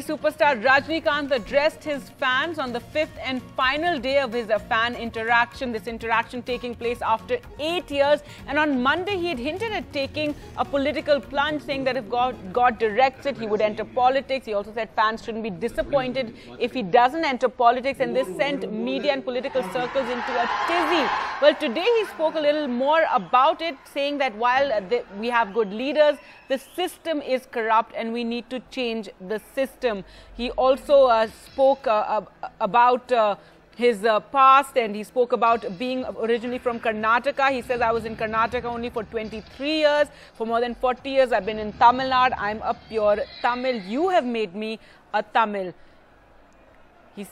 Superstar Rajinikanth addressed his fans on the fifth and final day of his fan interaction. This interaction taking place after 8 years. And on Monday, he had hinted at taking a political plunge, saying that if God directs it, he would enter politics. He also said fans shouldn't be disappointed if he doesn't enter politics. And this sent media and political circles into a tizzy. Well, today he spoke a little more about it, saying that while we have good leaders, the system is corrupt and we need to change the system. He also spoke about his past, and he spoke about being originally from Karnataka. He says, I was in Karnataka only for 23 years. For more than 40 years, I've been in Tamil Nadu. I'm a pure Tamil. You have made me a Tamil.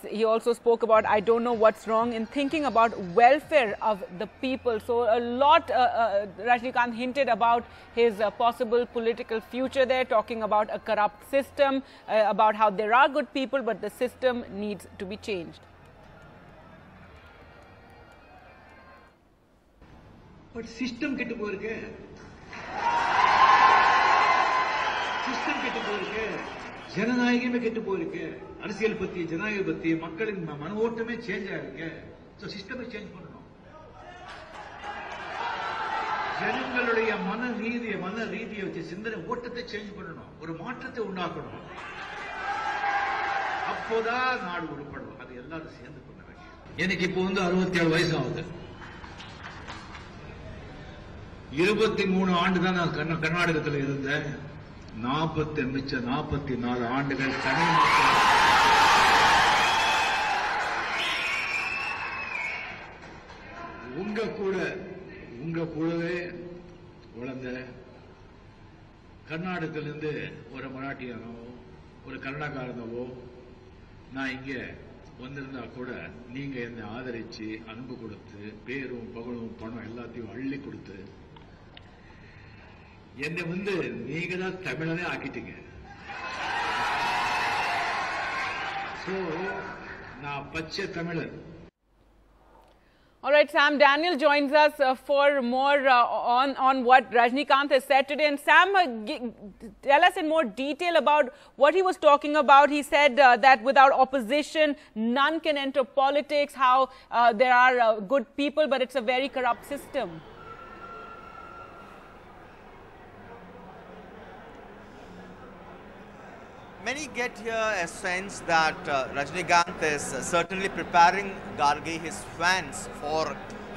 He also spoke about, I don't know what's wrong in thinking about welfare of the people. So a lot Rajinikanth hinted about his possible political future there, talking about a corrupt system, about how there are good people, but the system needs to be changed. But system kettu poirukku. System kettu poirukku. ஜனநாயகமே கெட்டு போயிருக்கு. அரசியல் பத்தி, ஜனநாயக பத்தி, மக்களின் மன ஓட்டமே change ஆயிருக்கு. So சிஸ்டமை சேஞ்ச் பண்ணணும். ஜனங்களுடைய மன ரீதியை வச்சு சிந்தனை ஓட்டத்தை சேஞ்ச் பண்ணணும். ஒரு மாற்றத்தை உண்டாக்கணும். அப்போதான் நாடு உருப்படும். அது எல்லாரும் சேர்ந்து பண்ண வேண்டியது. எனக்கு இப்போ 67 வயசு ஆகுது. 23 ஆண்டு தான் நான் கர்நாடகத்தில் இருந்தேன். 44 ஆண்டுகள் தமிழ் மக்கள் உங்க கூடவே வளர்ந்த கர்நாடகத்திலிருந்து ஒரு மராட்டியானோ ஒரு கன்னடக்காரனவோ நான் இங்க வந்திருந்தா கூட நீங்க என்னை ஆதரிச்சு அன்பு கொடுத்து பேரும் பகலும் பணம் எல்லாத்தையும் அள்ளி கொடுத்து என்னை நீங்க தான் தமிழனே ஆக்கிட்டீங்க. சோ நான் பச்சை தமிழன். All right, Sam Daniel joins us for more on what Rajinikanth has said today. And Sam, tell us in more detail about what he was talking about. He said that without opposition, none can enter politics, how there are good people, but it's a very corrupt system. Many get here a sense that Rajinikanth is certainly preparing Garge, his fans, for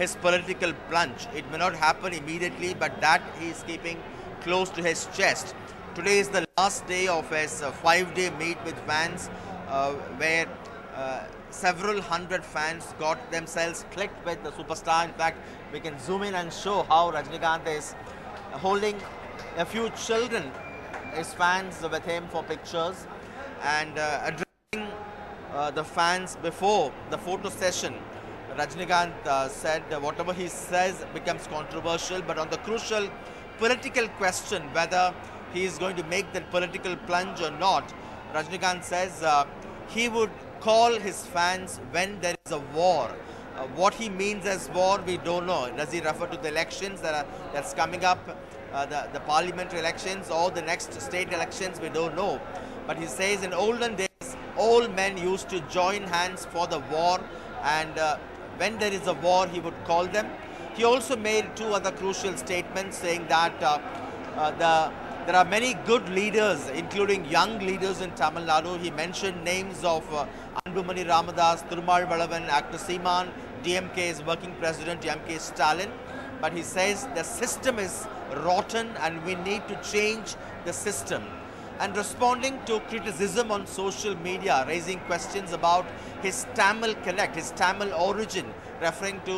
his political plunge. It may not happen immediately, but that he is keeping close to his chest. Today is the last day of his 5-day meet with fans, where several hundred fans got themselves clicked with the superstar. In fact, we can zoom in and show how Rajinikanth is holding a few children, his fans with him for pictures, and addressing the fans before the photo session. Rajinikanth said whatever he says becomes controversial, but on the crucial political question whether he is going to make that political plunge or not, Rajinikanth says he would call his fans when there is a war. What he means as war, we don't know. Does he refer to the elections that's coming up, the parliamentary elections, or the next state elections? We don't know. But he says in olden days, all men used to join hands for the war, and when there is a war, he would call them. He also made 2 other crucial statements, saying that there are many good leaders, including young leaders in Tamil Nadu. He mentioned names of Anbumani Ramadas, Thirummal Valavan, actor Seeman, DMK's working president, MK Stalin. But he says the system is rotten and we need to change the system. And responding to criticism on social media, raising questions about his Tamil connect, his Tamil origin, referring to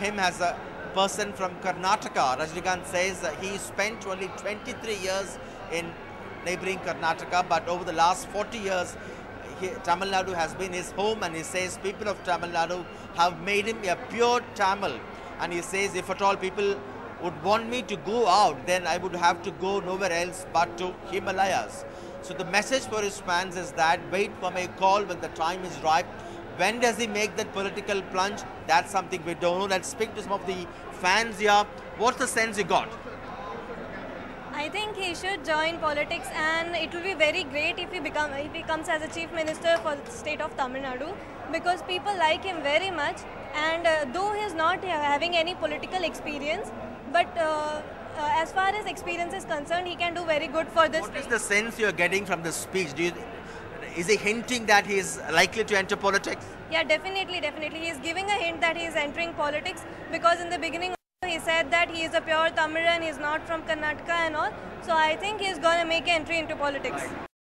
him as a person from Karnataka, Rajinikanth says he spent only 23 years in neighboring Karnataka, but over the last 40 years, Tamil Nadu has been his home, and he says people of Tamil Nadu have made him a pure Tamil. And he says if at all people would want me to go out, then I would have to go nowhere else but to Himalayas. So the message for his fans is that wait for my call when the time is ripe. When does he make that political plunge? That's something we don't know. Let's speak to some of the fans here. What's the sense you got? I think he should join politics, and it will be very great if he comes as a chief minister for the state of Tamil Nadu, because people like him very much. And though he is not having any political experience, but as far as experience is concerned, he can do very good for this. What is the sense you are getting from this speech? Is he hinting that he is likely to enter politics? Yeah, definitely. He is giving a hint that he is entering politics, because in the beginning he said that he is a pure Tamilan, he is not from Karnataka and all. So I think he is going to make an entry into politics.